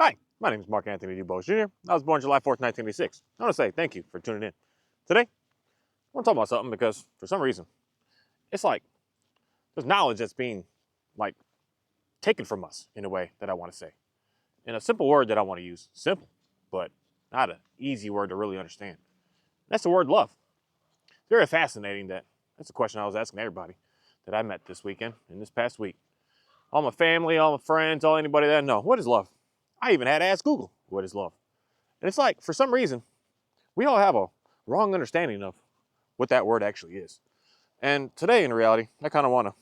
Hi, my name is Mark Anthony DuBose Jr. I was born July 4th, 1986. I want to say thank you for tuning in. Today, I want to talk about something because for some reason, it's like there's knowledge that's being like taken from us in a way that I want to say. In a simple word that I want to use, simple, but not an easy word to really understand. That's the word love. It's very fascinating that's a question I was asking everybody that I met this weekend, in this past week. All my family, all my friends, all anybody that I know. What is love? I even had to ask Google, what is love? And it's like, for some reason, we all have a wrong understanding of what that word actually is. And today, in reality, I kind of want to,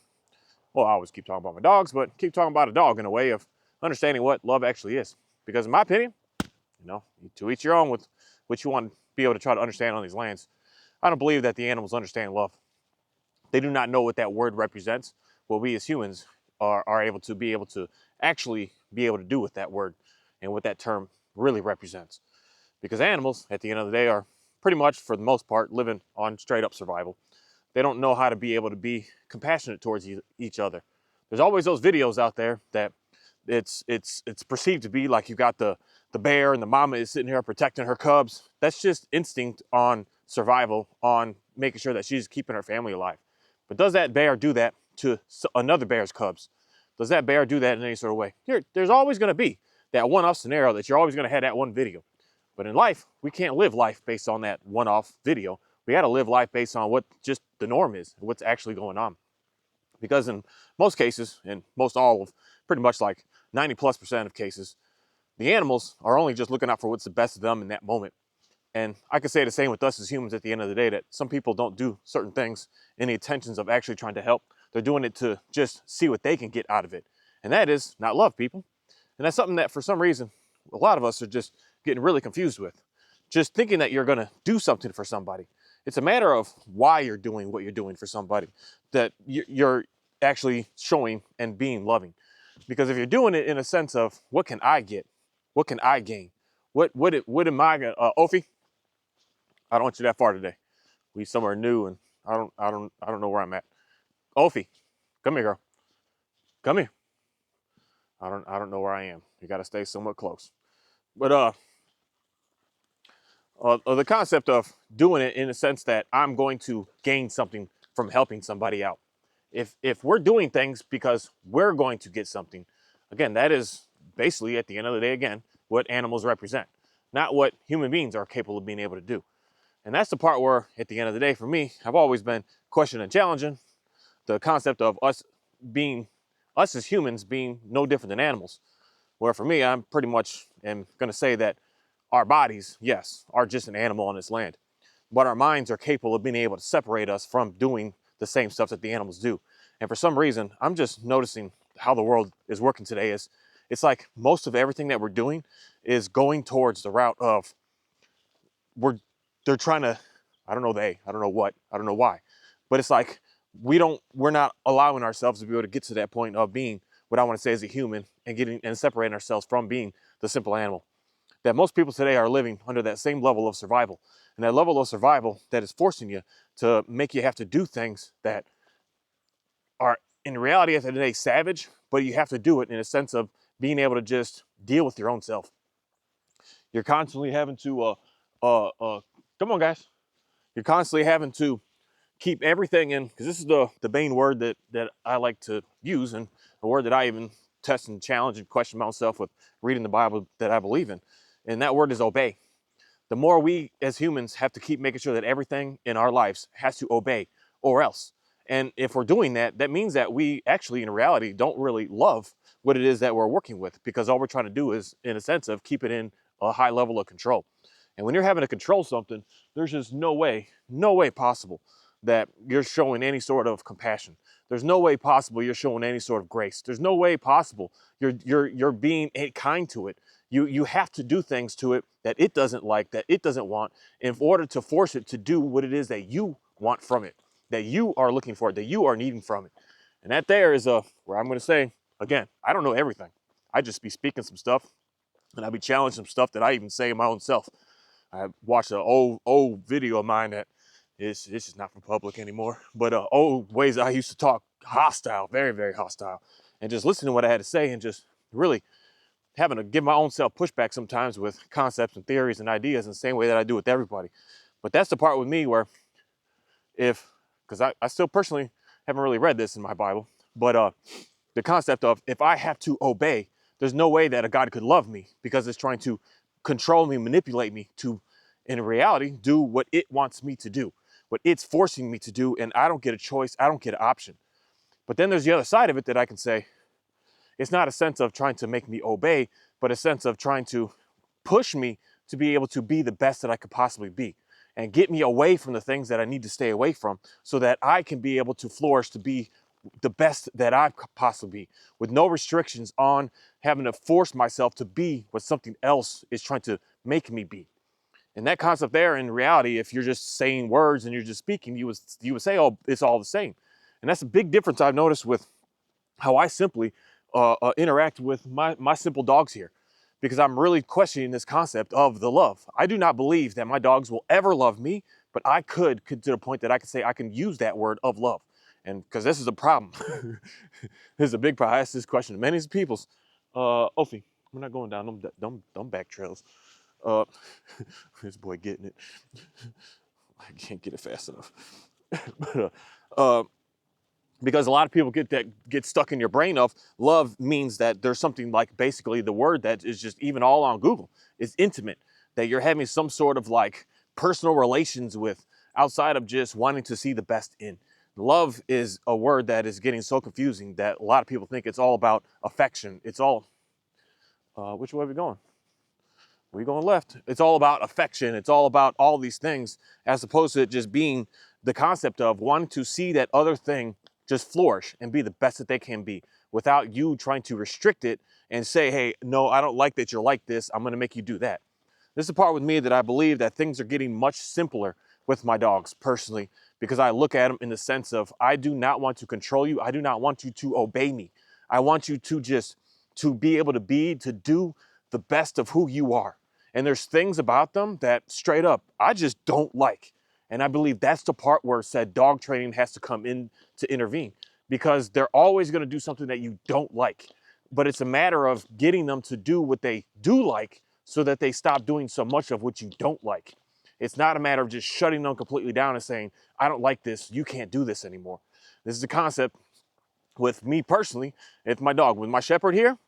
well, I always keep talking about my dogs, but keep talking about a dog in a way of understanding what love actually is. Because in my opinion, to each your own with what you want to be able to try to understand on these lands. I don't believe that the animals understand love. They do not know what that word represents. What we as humans are able to actually be able to do with that word and what that term really represents. Because animals, at the end of the day, are pretty much, for the most part, living on straight up survival. They don't know how to be able to be compassionate towards each other. There's always those videos out there that it's perceived to be like you got the bear and the mama is sitting here protecting her cubs. That's just instinct on survival, on making sure that she's keeping her family alive. But does that bear do that to another bear's cubs? Does that bear do that in any sort of way? There's always going to be that one-off scenario that you're always going to have that one video. But in life, we can't live life based on that one-off video. We got to live life based on what just the norm is, what's actually going on. Because in most cases, in most all of pretty much like 90+% of cases, the animals are only just looking out for what's the best of them in that moment. And I could say the same with us as humans at the end of the day, that some people don't do certain things in the intentions of actually trying to help. They're doing it to just see what they can get out of it. And that is not love, people. And that's something that for some reason, a lot of us are just getting really confused with. Just thinking that you're going to do something for somebody. It's a matter of why you're doing what you're doing for somebody, that you're actually showing and being loving. Because if you're doing it in a sense of, what can I get? What can I gain? What am I going to, Ophi, I don't want you that far today. We somewhere new and I don't know where I'm at. Ophi, come here, girl. Come here. I don't know where I am. You got to stay somewhat close. But the concept of doing it in the sense that I'm going to gain something from helping somebody out. If we're doing things because we're going to get something, again, that is basically at the end of the day, again, what animals represent, not what human beings are capable of being able to do. And that's the part where, at the end of the day, for me, I've always been questioning and challenging the concept of us as humans being no different than animals. Where for me, I'm pretty much am going to say that our bodies, yes, are just an animal on this land, but our minds are capable of being able to separate us from doing the same stuff that the animals do. And for some reason, I'm just noticing how the world is working today. It's like most of everything that we're doing is going towards the route of they're trying to, I don't know why, but it's like we're not allowing ourselves to be able to get to that point of being what I want to say as a human and getting and separating ourselves from being the simple animal. That most people today are living under that same level of survival, and that level of survival that is forcing you to make you have to do things that are in reality at the end of the day savage, but you have to do it in a sense of being able to just deal with your own self. You're constantly having to come on, guys. You're constantly having to keep everything in, because this is the main word that I like to use, and a word that I even test and challenge and question myself with reading the Bible that I believe in. And that word is obey. The more we as humans have to keep making sure that everything in our lives has to obey, or else. And if we're doing that, that means that we actually, in reality, don't really love what it is that we're working with, because all we're trying to do is, in a sense, of keep it in a high level of control. And when you're having to control something, there's just no way possible that you're showing any sort of compassion. There's no way possible you're showing any sort of grace. There's no way possible you're being kind to it. You have to do things to it that it doesn't like, that it doesn't want, in order to force it to do what it is that you want from it, that you are looking for, that you are needing from it. And that there is where I'm going to say, again, I don't know everything. I just be speaking some stuff, and I be challenging some stuff that I even say in my own self. I watched an old video of mine that this is not for public anymore, but old ways I used to talk hostile, very, very hostile, and just listening to what I had to say and just really having to give my own self pushback sometimes with concepts and theories and ideas in the same way that I do with everybody. But that's the part with me where because I still personally haven't really read this in my Bible, but the concept of if I have to obey, there's no way that a God could love me because it's trying to control me, manipulate me to, in reality, do what it wants me to do, what it's forcing me to do, and I don't get a choice, I don't get an option. But then there's the other side of it that I can say, it's not a sense of trying to make me obey, but a sense of trying to push me to be able to be the best that I could possibly be and get me away from the things that I need to stay away from so that I can be able to flourish to be the best that I could possibly be with no restrictions on having to force myself to be what something else is trying to make me be. And that concept there, in reality, if you're just saying words and you're just speaking, you would say, oh, it's all the same. And that's a big difference I've noticed with how I simply interact with my simple dogs here, because I'm really questioning this concept of the love. I do not believe that my dogs will ever love me, but I could to the point that I could say I can use that word of love. And because this is a problem. This is a big problem. I ask this question to many people's. Ophi, we're not going down them back trails. This boy getting it. I can't get it fast enough. But because a lot of people get stuck in your brain of love means that there's something like basically the word that is just even all on Google is intimate, that you're having some sort of like personal relations with outside of just wanting to see the best in. Love is a word that is getting so confusing that a lot of people think it's all about affection. It's all, which way are we going? We're going left. It's all about affection. It's all about all these things as opposed to it just being the concept of wanting to see that other thing just flourish and be the best that they can be without you trying to restrict it and say, hey, no, I don't like that you're like this. I'm going to make you do that. This is the part with me that I believe that things are getting much simpler with my dogs personally, because I look at them in the sense of I do not want to control you. I do not want you to obey me. I want you to just to be able to do the best of who you are. And there's things about them that straight up I just don't like. And I believe that's the part where said dog training has to come in to intervene, because they're always going to do something that you don't like. But it's a matter of getting them to do what they do like so that they stop doing so much of what you don't like. It's not a matter of just shutting them completely down and saying, I don't like this, you can't do this anymore. This is the concept with me personally. If my dog, with my shepherd here,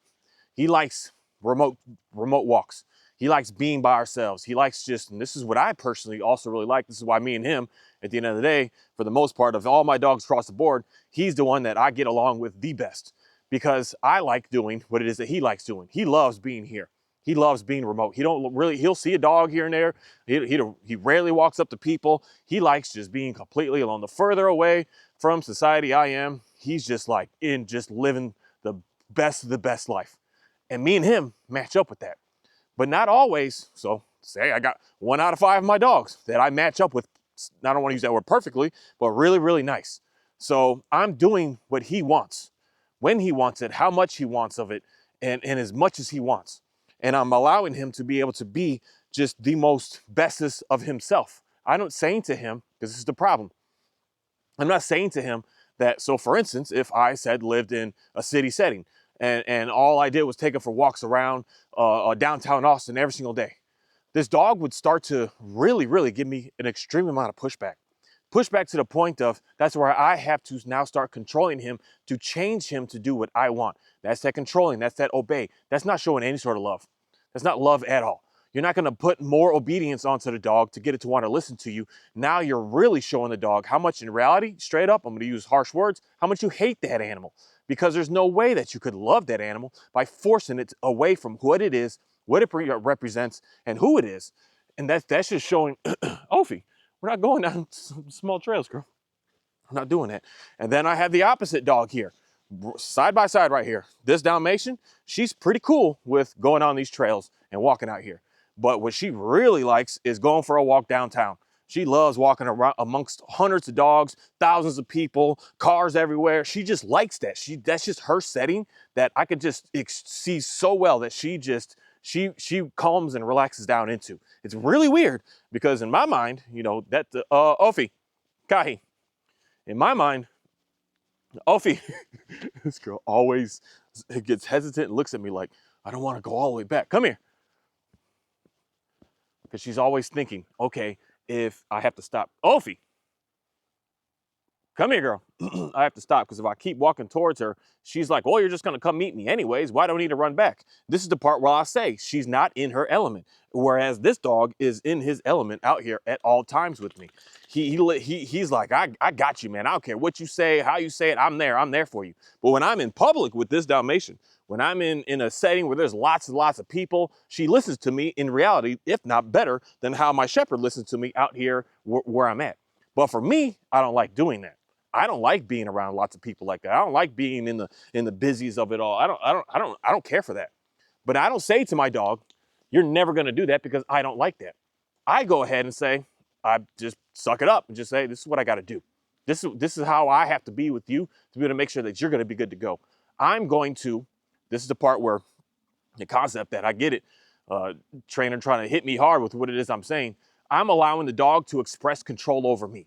he likes remote walks. He likes being by ourselves. He likes just, and this is what I personally also really like. This is why me and him, at the end of the day, for the most part of all my dogs across the board, he's the one that I get along with the best, because I like doing what it is that he likes doing. He loves being here. He loves being remote. He'll see a dog here and there. He rarely walks up to people. He likes just being completely alone. The further away from society I am, he's just like in just living the best of the best life. And me and him match up with that, but not always. So say I got 1 out of 5 of my dogs that I match up with. I don't want to use that word perfectly, but really, really nice. So I'm doing what he wants, when he wants it, how much he wants of it, and as much as he wants. And I'm allowing him to be able to be just the most bestest of himself. I'm not saying to him, because this is the problem, I'm not saying to him that, so for instance, if I said lived in a city setting and all I did was take him for walks around downtown Austin every single day, this dog would start to really, really give me an extreme amount of pushback. Pushback to the point of that's where I have to now start controlling him to change him to do what I want. That's that controlling, that's that obey. That's not showing any sort of love. That's not love at all. You're not going to put more obedience onto the dog to get it to want to listen to you. Now you're really showing the dog how much in reality, straight up, I'm going to use harsh words, how much you hate that animal. Because there's no way that you could love that animal by forcing it away from what it is, what it represents, and who it is. And that's just showing, Ophi, we're not going down some small trails, girl. I'm not doing that. And then I have the opposite dog here, side by side right here. This Dalmatian, she's pretty cool with going on these trails and walking out here. But what she really likes is going for a walk downtown. She loves walking around amongst hundreds of dogs, thousands of people, cars everywhere. She just likes that. That's just her setting that I could just see so well that she calms and relaxes down into. It's really weird because in my mind, you know, that Ophi, Kahi, in my mind, Ophi, this girl always gets hesitant and looks at me like, I don't want to go all the way back. Come here. Because she's always thinking, okay, if I have to stop. Ophi, come here, girl. I have to stop because if I keep walking towards her, she's like, well, you're just going to come meet me anyways. Why do I need to run back? This is the part where I say she's not in her element. Whereas this dog is in his element out here at all times with me. He's like, I got you, man. I don't care what you say, how you say it. I'm there for you. But when I'm in public with this Dalmatian, when I'm in a setting where there's lots and lots of people, she listens to me in reality, if not better than how my shepherd listens to me out here where I'm at. But for me, I don't like doing that. I don't like being around lots of people like that. I don't like being in the busies of it all. I don't care for that. But I don't say to my dog, you're never going to do that because I don't like that. I go ahead and say, I just suck it up and just say, this is what I got to do. This is how I have to be with you to be able to make sure that you're going to be good to go. This is the part where the concept that I get it, trainer trying to hit me hard with what it is I'm saying. I'm allowing the dog to express control over me.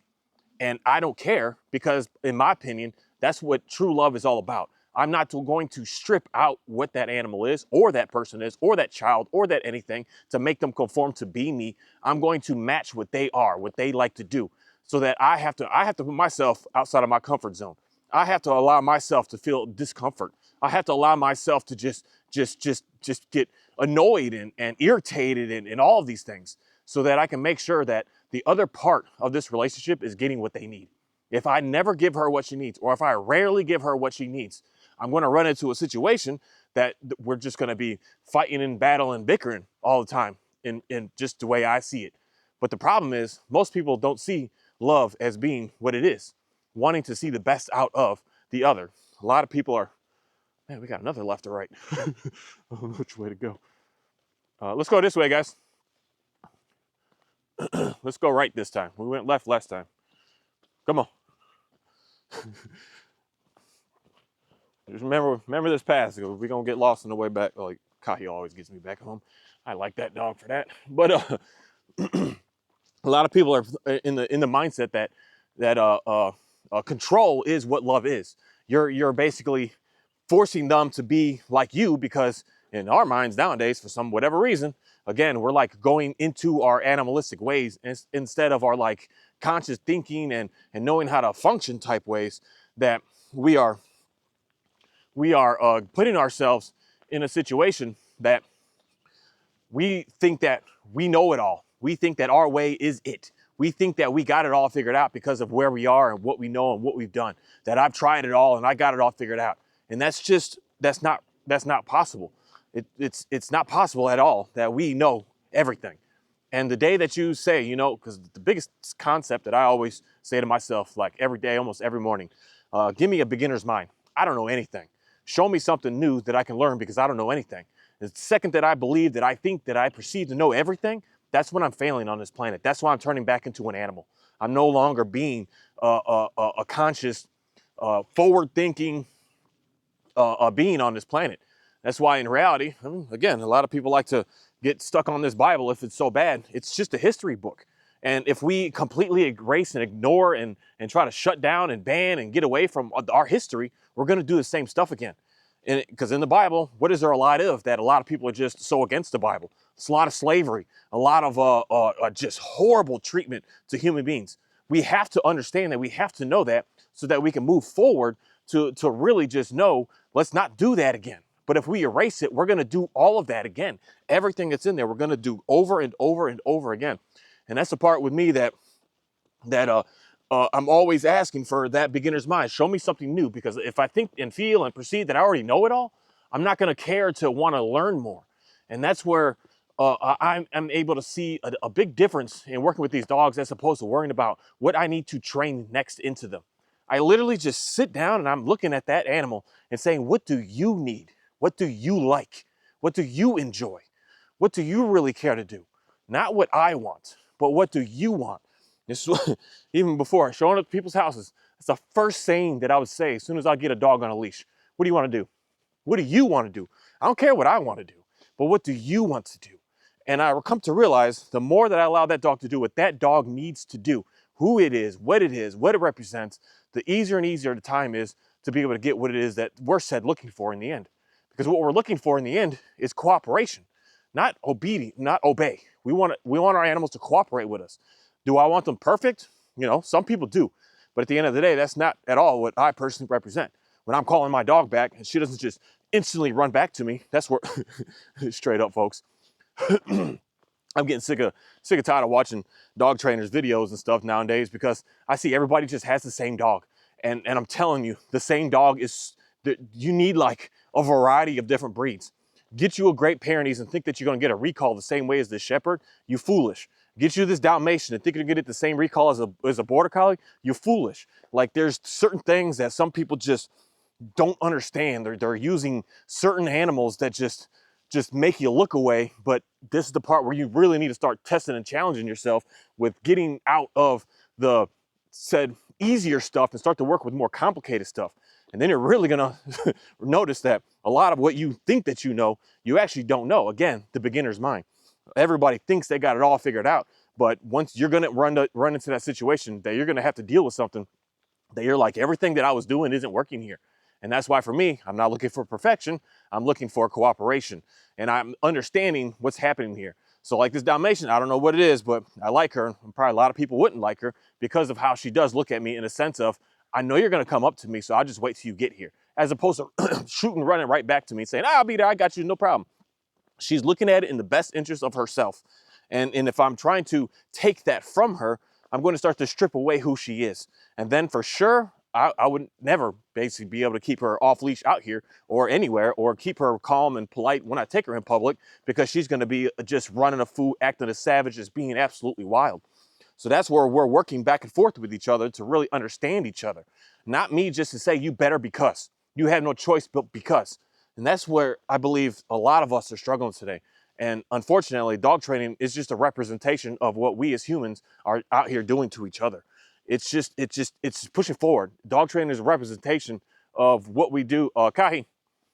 And I don't care because, in my opinion, that's what true love is all about. I'm not going to strip out what that animal is or that person is or that child or that anything to make them conform to be me. I'm going to match what they are, what they like to do, so that I have to put myself outside of my comfort zone. I have to allow myself to feel discomfort. I have to allow myself to just get annoyed and irritated and all of these things so that I can make sure that the other part of this relationship is getting what they need. If I never give her what she needs, or if I rarely give her what she needs, I'm going to run into a situation that we're just going to be fighting and battling and bickering all the time in just the way I see it. But the problem is most people don't see love as being what it is, wanting to see the best out of the other. A lot of people are, man, we got another left or right. I don't know which way to go. Let's go this way, guys. Let's go right this time. We went left last time. Come on. Just remember this path. We're going to get lost on the way back. Like, Kahi always gets me back home. I like that dog for that. But a lot of people are in the mindset that control is what love is. You're basically forcing them to be like you because in our minds nowadays, for some whatever reason, again, we're like going into our animalistic ways instead of our like conscious thinking and knowing how to function type ways, that we are putting ourselves in a situation that we think that we know it all. We think that our way is it. We think that we got it all figured out because of where we are and what we know and what we've done. That I've tried it all and I got it all figured out. And that's not possible. It's not possible at all that we know everything. And the day that you say, because the biggest concept that I always say to myself, like every day, almost every morning, give me a beginner's mind. I don't know anything. Show me something new that I can learn because I don't know anything. The second that I believe that I think that I perceive to know everything, that's when I'm failing on this planet. That's why I'm turning back into an animal. I'm no longer being a conscious, forward-thinking being on this planet. That's why in reality, again, a lot of people like to get stuck on this Bible if it's so bad. It's just a history book. And if we completely erase and ignore and try to shut down and ban and get away from our history, we're going to do the same stuff again. Because in the Bible, what is there a lot of that a lot of people are just so against the Bible? It's a lot of slavery, a lot of just horrible treatment to human beings. We have to understand that, we have to know that so that we can move forward to really just know, let's not do that again. But if we erase it, we're going to do all of that again. Everything that's in there, we're going to do over and over and over again. And that's the part with me that I'm always asking for that beginner's mind. Show me something new, because if I think and feel and perceive that I already know it all, I'm not going to care to want to learn more. And that's where I'm able to see a big difference in working with these dogs as opposed to worrying about what I need to train next into them. I literally just sit down and I'm looking at that animal and saying, what do you need? What do you like? What do you enjoy? What do you really care to do? Not what I want, but what do you want? This is even before showing up at people's houses. It's the first saying that I would say as soon as I get a dog on a leash. What do you want to do? What do you want to do? I don't care what I want to do, but what do you want to do? And I come to realize the more that I allow that dog to do what that dog needs to do, who it is, what it represents, the easier and easier the time is to be able to get what it is that we're said looking for in the end. Because what we're looking for in the end is cooperation, not obedience, not obey. We want our animals to cooperate with us. Do I want them perfect? You know, some people do. But at the end of the day, that's not at all what I personally represent. When I'm calling my dog back and she doesn't just instantly run back to me, that's where, straight up, folks. I'm getting sick of tired of watching dog trainers videos and stuff nowadays, because I see everybody just has the same dog. And I'm telling you, the same dog is, you need like a variety of different breeds. Get you a Great Pyrenees and think that you're gonna get a recall the same way as this Shepherd, you foolish. Get you this Dalmatian and think you're gonna get it the same recall as a Border Collie, you're foolish. Like, there's certain things that some people just don't understand. They're using certain animals that just make you look away. But this is the part where you really need to start testing and challenging yourself with getting out of the said easier stuff and start to work with more complicated stuff. And then you're really gonna notice that a lot of what you think that you know, you actually don't know. Again, the beginner's mind. Everybody thinks they got it all figured out, but once you're gonna run into that situation that you're gonna have to deal with something that you're like, everything that I was doing isn't working here. And that's why for me, I'm not looking for perfection. I'm looking for cooperation. And I'm understanding what's happening here. So like this Dalmatian, I don't know what it is, but I like her. And probably a lot of people wouldn't like her because of how she does look at me, in a sense of, I know you're gonna come up to me, so I'll just wait till you get here. As opposed to shooting, running right back to me saying, I'll be there, I got you, no problem. She's looking at it in the best interest of herself. And if I'm trying to take that from her, I'm going to start to strip away who she is. And then for sure, I would never basically be able to keep her off leash out here or anywhere, or keep her calm and polite when I take her in public, because she's going to be just running a fool, acting as savage, as being absolutely wild. So that's where we're working back and forth with each other to really understand each other. Not me just to say you better because. You have no choice but because. And that's where I believe a lot of us are struggling today. And unfortunately, dog training is just a representation of what we as humans are out here doing to each other. It's pushing forward. Dog training is a representation of what we do, Kahi,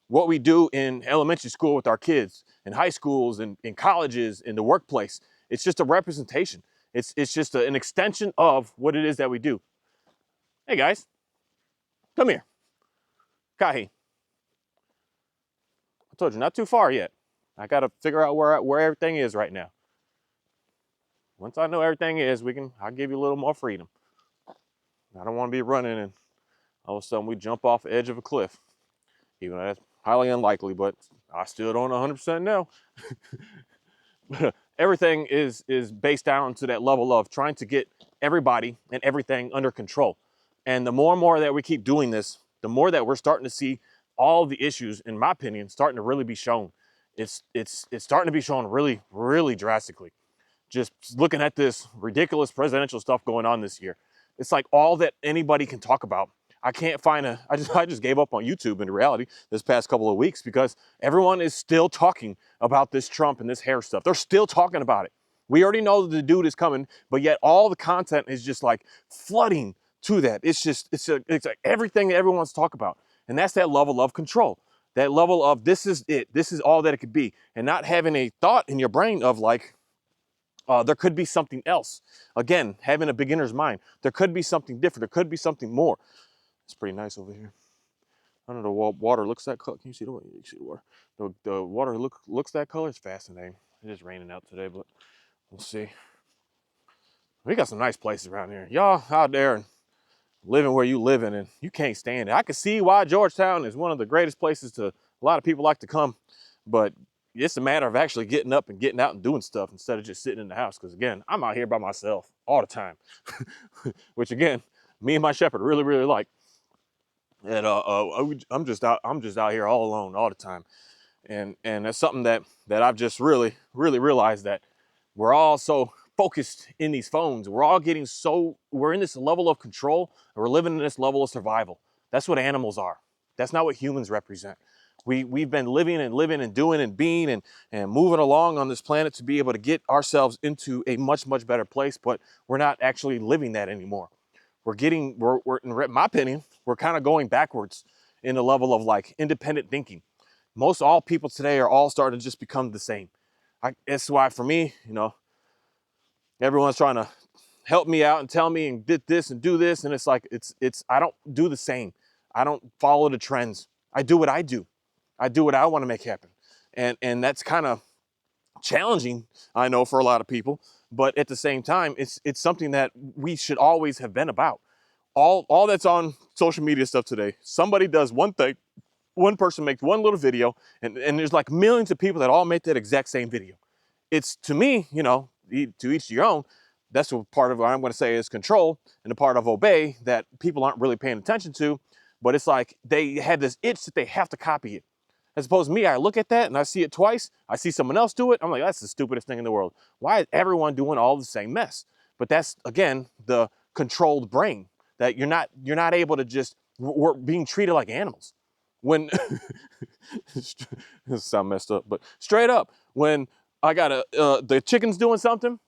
what we do in elementary school with our kids, in high schools, and in colleges, in the workplace. It's just a representation. It's just an extension of what it is that we do. Hey guys, come here. Kahi, I told you, not too far yet. I gotta figure out where everything is right now. Once I know everything is, I'll give you a little more freedom. I don't want to be running and all of a sudden we jump off the edge of a cliff. Even though that's highly unlikely, but I still don't 100% know. Everything is based down to that level of trying to get everybody and everything under control. And the more that we keep doing this, the more that we're starting to see all the issues, in my opinion, starting to really be shown. It's starting to be shown really, really drastically. Just looking at this ridiculous presidential stuff going on this year. It's like all that anybody can talk about. I can't find I just gave up on YouTube in reality this past couple of weeks, because everyone is still talking about this Trump and this hair stuff. They're still talking about it. We already know that the dude is coming, but yet all the content is just like flooding to that. It's like everything that everyone wants to talk about. And that's that level of control. That level of this is it. This is all that it could be. And not having a thought in your brain of like, there could be something else. Again, having a beginner's mind. There could be something different. There could be something more. It's pretty nice over here. I don't know, the water looks that color. Can you see the water? You see the water. The water looks that color. It's fascinating. It is raining out today, but we'll see. We got some nice places around here. Y'all out there and living where you living, and you can't stand it. I can see why Georgetown is one of the greatest places to a lot of people like to come, but it's a matter of actually getting up and getting out and doing stuff instead of just sitting in the house. Because again, I'm out here by myself all the time, which again, me and my shepherd really, really like. And I'm just out here all alone all the time, and that's something that I've just really realized, that we're all so focused in these phones. We're all getting we're in this level of control, and we're living in this level of survival. That's what animals are. That's not what humans represent. We've been living and doing and being and moving along on this planet to be able to get ourselves into a much better place, but we're not actually living that anymore. We're in my opinion, we're kind of going backwards in the level of like independent thinking. Most all people today are all starting to just become the same. That's why for me, everyone's trying to help me out and tell me and did this and do this. And it's like, I don't do the same. I don't follow the trends. I do what I do. I do what I want to make happen. And that's kind of challenging, I know, for a lot of people, but at the same time, it's something that we should always have been about. All that's on social media stuff today, somebody does one thing, one person makes one little video, and there's like millions of people that all make that exact same video. It's, to me, you know, to each your own. That's what part of what I'm going to say is control, and the part of obey that people aren't really paying attention to. But it's like they have this itch that they have to copy it. As opposed to me, I look at that and I see it twice. I see someone else do it. I'm like, that's the stupidest thing in the world. Why is everyone doing all the same mess? But that's, again, the controlled brain, that you're not able to just, we're being treated like animals. When this sound messed up, but straight up, when I got the chicken's doing something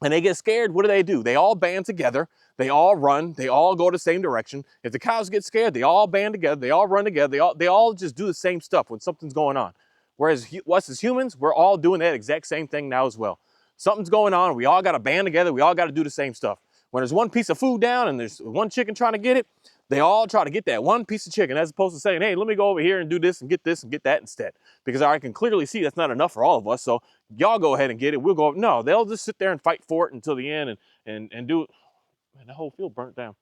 and they get scared, what do? They all band together. They all run. They all go the same direction. If the cows get scared, they all band together. They all run together. They all just do the same stuff when something's going on. Whereas us as humans, we're all doing that exact same thing now as well. Something's going on. We all got to band together. We all got to do the same stuff. When there's one piece of food down and there's one chicken trying to get it, they all try to get that one piece of chicken, as opposed to saying, hey, let me go over here and do this and get that instead. Because I can clearly see that's not enough for all of us. So y'all go ahead and get it. We'll go. No, they'll just sit there and fight for it until the end and do it. Man, the whole field burnt down.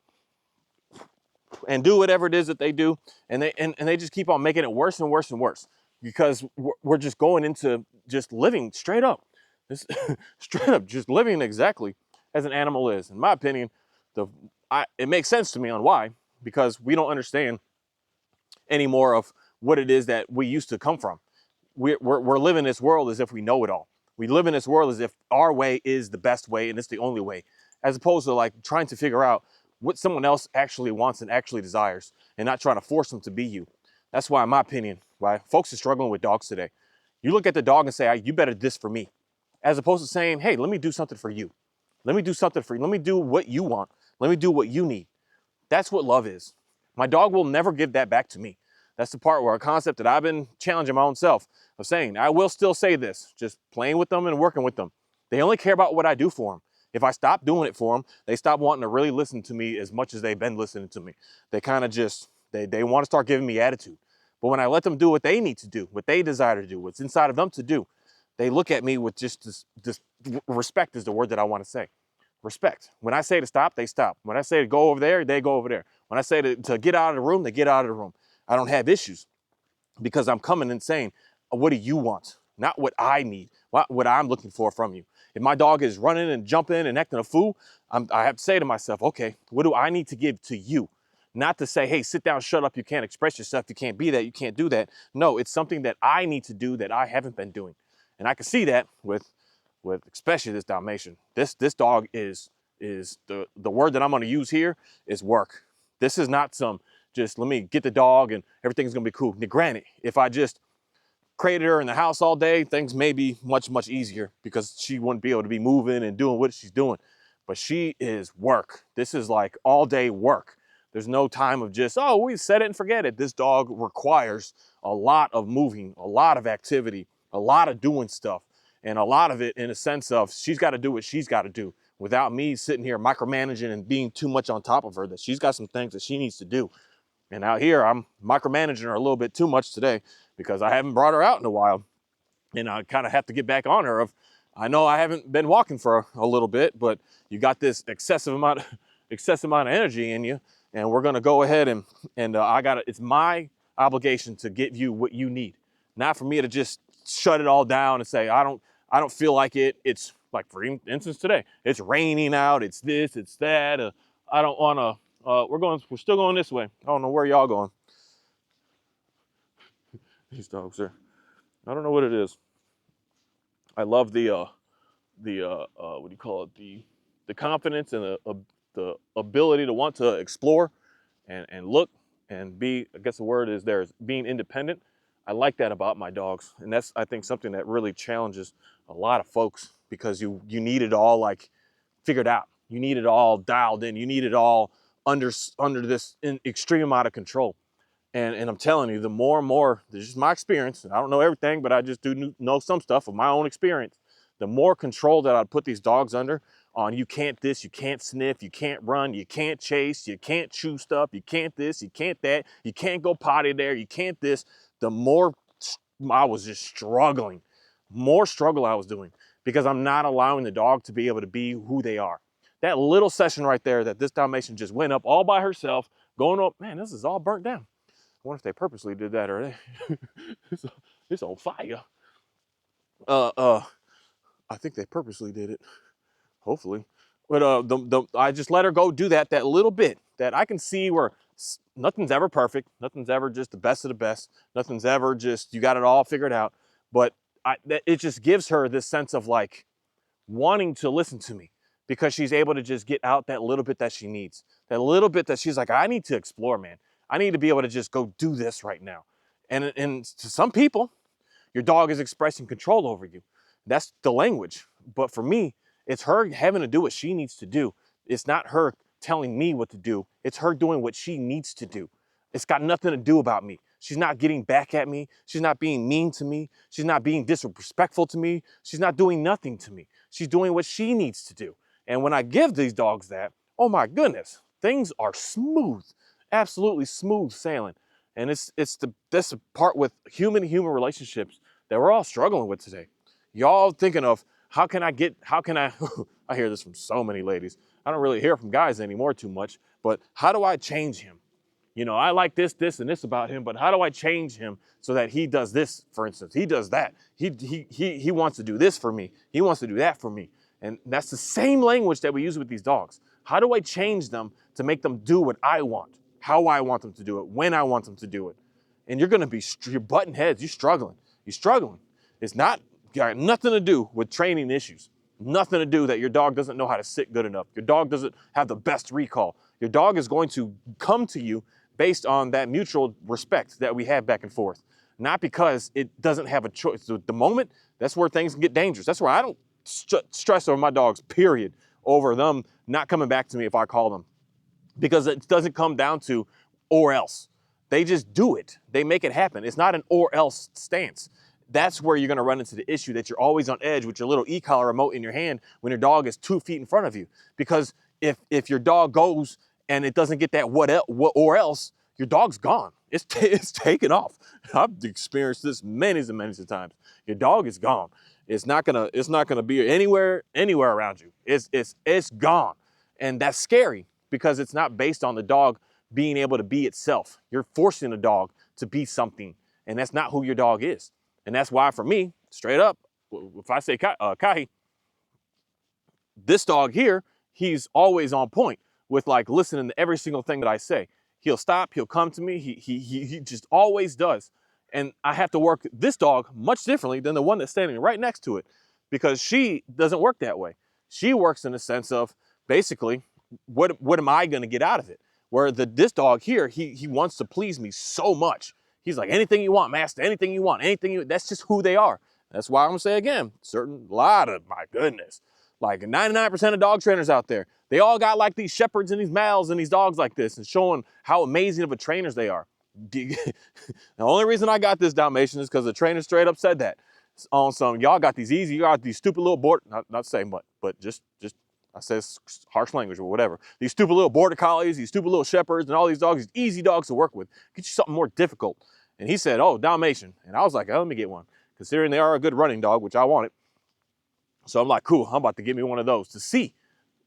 And do whatever it is that they do. And they just keep on making it worse and worse and worse. Because we're just going into just living straight up. Straight up, just living exactly as an animal is. In my opinion, it makes sense to me on why. Because we don't understand anymore of what it is that we used to come from. We're living this world as if we know it all. We live in this world as if our way is the best way and it's the only way, as opposed to like trying to figure out what someone else actually wants and actually desires, and not trying to force them to be you. That's why, in my opinion, why folks are struggling with dogs today. You look at the dog and say, you better this for me, as opposed to saying, hey, let me do something for you. Let me do something for you. Let me do what you want. Let me do what you need. That's what love is. My dog will never give that back to me. That's the part where a concept that I've been challenging my own self of saying, I will still say this, just playing with them and working with them. They only care about what I do for them. If I stop doing it for them, they stop wanting to really listen to me as much as they've been listening to me. They kind of just, they want to start giving me attitude. But when I let them do what they need to do, what they desire to do, what's inside of them to do, they look at me with just this respect is the word that I want to say. Respect. When I say to stop, they stop. When I say to go over there, they go over there. When I say to get out of the room, they get out of the room. I don't have issues because I'm coming and saying, what do you want? Not what I need, what I'm looking for from you. If my dog is running and jumping and acting a fool, I have to say to myself, okay, what do I need to give to you? Not to say, hey, sit down, shut up, you can't express yourself, you can't be that, you can't do that. No, it's something that I need to do that I haven't been doing. And I can see that with especially this Dalmatian. This dog is the word that I'm going to use here is work. This is not some just let me get the dog and everything's going to be cool. Now, granted, if I just created her in the house all day, things may be much, much easier because she wouldn't be able to be moving and doing what she's doing. But she is work. This is like all day work. There's no time of just, oh, we set it and forget it. This dog requires a lot of moving, a lot of activity, a lot of doing stuff. And a lot of it in a sense of she's got to do what she's got to do without me sitting here micromanaging and being too much on top of her, that she's got some things that she needs to do. And out here, I'm micromanaging her a little bit too much today because I haven't brought her out in a while. And I kind of have to get back on her. I know I haven't been walking for a little bit, but you got this excessive amount of energy in you. And we're going to go ahead and it's my obligation to give you what you need. Not for me to just shut it all down and say, I don't feel like it. It's like, for instance, today, it's raining out. It's this, it's that. I don't want to, we're still going this way. I don't know where y'all going. These dogs are, I don't know what it is. I love the what do you call it? The confidence and the ability to want to explore and look and be, I guess the word is there, is being independent. I like that about my dogs. And that's, I think, something that really challenges a lot of folks because you need it all like figured out. You need it all dialed in. You need it all under this extreme amount of control. And I'm telling you, the more and more, this is my experience, and I don't know everything, but I just do know some stuff of my own experience. The more control that I'd put these dogs under on, you can't this, you can't sniff, you can't run, you can't chase, you can't chew stuff, you can't this, you can't that, you can't go potty there, you can't this. the more I was just struggling, more struggle I was doing, because I'm not allowing the dog to be able to be who they are. That little session right there that this Dalmatian just went up all by herself, going up, man, this is all burnt down. I wonder if they purposely did that, or it's on fire. I think they purposely did it, hopefully. But I just let her go do that little bit that I can see where nothing's ever perfect. Nothing's ever just the best of the best. Nothing's ever just, you got it all figured out. But it just gives her this sense of like wanting to listen to me, because she's able to just get out that little bit that she needs. That little bit that she's like, I need to explore, man. I need to be able to just go do this right now. And to some people, your dog is expressing control over you. That's the language. But for me, it's her having to do what she needs to do. It's not her telling me what to do. It's her doing what she needs to do. It's got nothing to do about me. She's not getting back at me. She's not being mean to me. She's not being disrespectful to me. She's not doing nothing to me. She's doing what she needs to do. And when I give these dogs that, oh my goodness, things are smooth, absolutely smooth sailing. And it's this part with human relationships that we're all struggling with today. Y'all thinking of, how can I, I hear this from so many ladies. I don't really hear from guys anymore too much, but how do I change him? You know, I like this, and this about him, but how do I change him so that he does this, for instance? He does that. He wants to do this for me. He wants to do that for me. And that's the same language that we use with these dogs. How do I change them to make them do what I want, how I want them to do it, when I want them to do it? And you're going to be, you're butting heads. You're struggling. You're struggling. It's not got nothing to do with training issues. Nothing to do that your dog doesn't know how to sit good enough. Your dog doesn't have the best recall. Your dog is going to come to you based on that mutual respect that we have back and forth. Not because it doesn't have a choice. So at the moment, that's where things can get dangerous. That's where I don't stress over my dogs, period, over them not coming back to me if I call them. Because it doesn't come down to or else. They just do it. They make it happen. It's not an or else stance. That's where you're going to run into the issue that you're always on edge with your little e-collar remote in your hand when your dog is 2 feet in front of you. Because if your dog goes and it doesn't get that what or else, your dog's gone. It's taken off. I've experienced this many and many times. Your dog is gone. It's not gonna be anywhere around you. It's gone, and that's scary because it's not based on the dog being able to be itself. You're forcing a dog to be something, and that's not who your dog is. And that's why, for me, straight up, if I say Kahi, this dog here, he's always on point with like listening to every single thing that I say. He'll stop, he'll come to me, he just always does. And I have to work this dog much differently than the one that's standing right next to it, because she doesn't work that way. She works in the sense of basically, what am I gonna get out of it? Where this dog here, he wants to please me so much. He's like, anything you want, master, anything you want, that's just who they are. That's why I'm gonna say again, my goodness, like 99% of dog trainers out there, they all got like these shepherds and these males and these dogs like this and showing how amazing of a trainers they are. The only reason I got this Dalmatian is because the trainer straight up said that. On some, y'all got these easy, you got these stupid little not saying much, but just I says harsh language or whatever. These stupid little border collies, these stupid little shepherds, and all these dogs, these easy dogs to work with. Get you something more difficult. And he said, oh, Dalmatian. And I was like, oh, let me get one. Considering they are a good running dog, which I wanted. So I'm like, cool, I'm about to get me one of those to see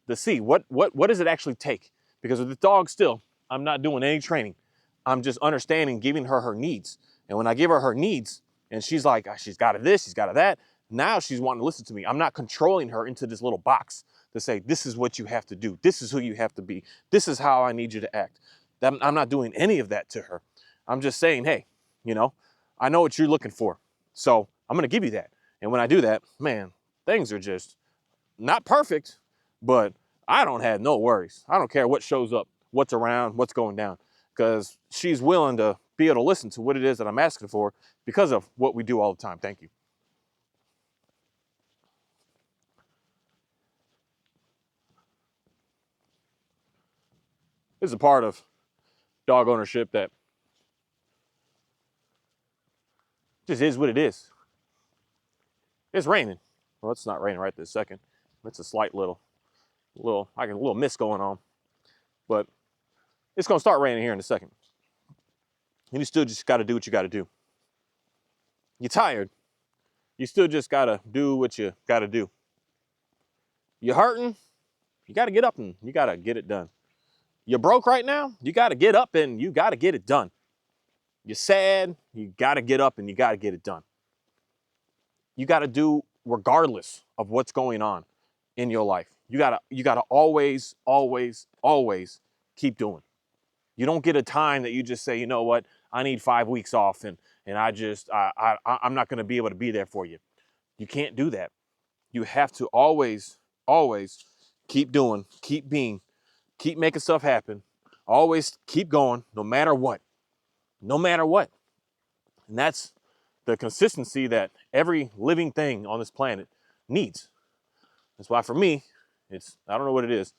what does it actually take? Because with the dog still, I'm not doing any training. I'm just understanding, giving her her needs. And when I give her her needs, and she's like, she's got this, she's got that, now she's wanting to listen to me. I'm not controlling her into this little box to say, this is what you have to do. This is who you have to be. This is how I need you to act. I'm not doing any of that to her. I'm just saying, hey, I know what you're looking for. So I'm going to give you that. And when I do that, man, things are just not perfect, but I don't have no worries. I don't care what shows up, what's around, what's going down, because she's willing to be able to listen to what it is that I'm asking for because of what we do all the time. Thank you. This is a part of dog ownership that just is what it is. It's raining. Well, it's not raining right this second. It's a slight little mist going on, but it's gonna start raining here in a second. And you still just got to do what you got to do. You're tired. You still just gotta do what you gotta do. You're hurting. You gotta get up and you gotta get it done. You're broke right now. You gotta get up and you gotta get it done. You're sad. You gotta get up and you gotta get it done. You gotta do regardless of what's going on in your life. You gotta always, always, always keep doing. You don't get a time that you just say, you know what, I need 5 weeks off and I'm not gonna be able to be there for you. You can't do that. You have to always, always keep doing, keep being, keep making stuff happen. Always keep going, no matter what. No matter what. And that's the consistency that every living thing on this planet needs. That's why for me, I don't know what it is.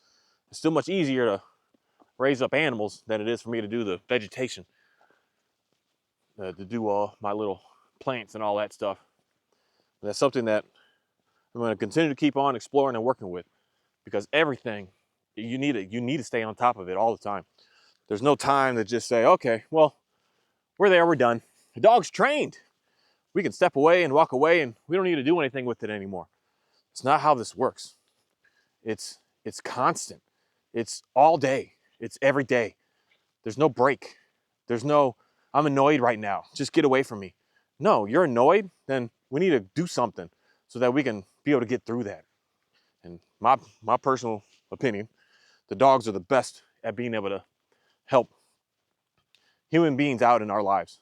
It's still much easier to raise up animals than it is for me to do the vegetation, to do all my little plants and all that stuff. And that's something that I'm going to continue to keep on exploring and working with, because everything, you need to stay on top of it all the time. There's no time to just say, okay, well, we're there, we're done. The dog's trained. We can step away and walk away and we don't need to do anything with it anymore. It's not how this works. It's constant. It's all day. It's every day. There's no break. There's no, I'm annoyed right now. Just get away from me. No, you're annoyed, then we need to do something so that we can be able to get through that. And my personal opinion, the dogs are the best at being able to help human beings out in our lives,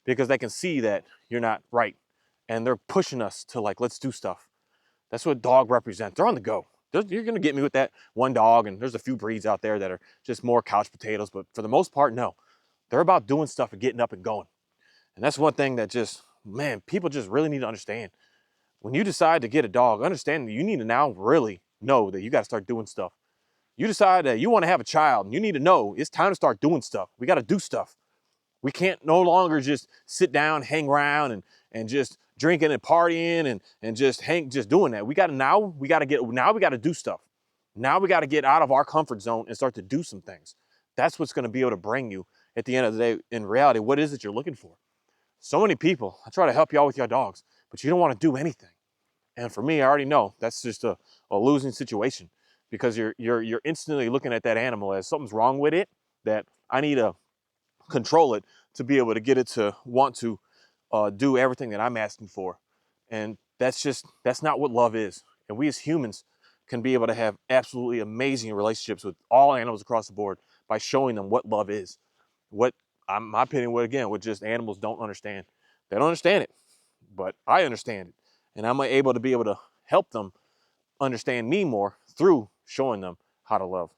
because they can see that you're not right and they're pushing us to, like, let's do stuff. That's what dog represents. They're on the go. You're gonna get me with that one dog, and there's a few breeds out there that are just more couch potatoes, but for the most part, no. They're about doing stuff and getting up and going. And that's one thing that just, man, people just really need to understand. When you decide to get a dog, understand that you need to now really know that you gotta start doing stuff. You decide that you wanna have a child, and you need to know it's time to start doing stuff. We gotta do stuff. We can't no longer just sit down, hang around, and just drinking and partying and just doing that. We gotta do stuff. Now we gotta get out of our comfort zone and start to do some things. That's what's gonna be able to bring you, at the end of the day, in reality, what is it you're looking for? So many people, I try to help you out with your dogs, but you don't want to do anything. And for me, I already know that's just a losing situation, because you're instantly looking at that animal as something's wrong with it, that I need to control it to be able to get it to want to do everything that I'm asking for. And that's not what love is. And we as humans can be able to have absolutely amazing relationships with all animals across the board by showing them what love is. What, my opinion, what just animals don't understand. They don't understand it, but I understand it. And I'm able to help them understand me more through showing them how to love.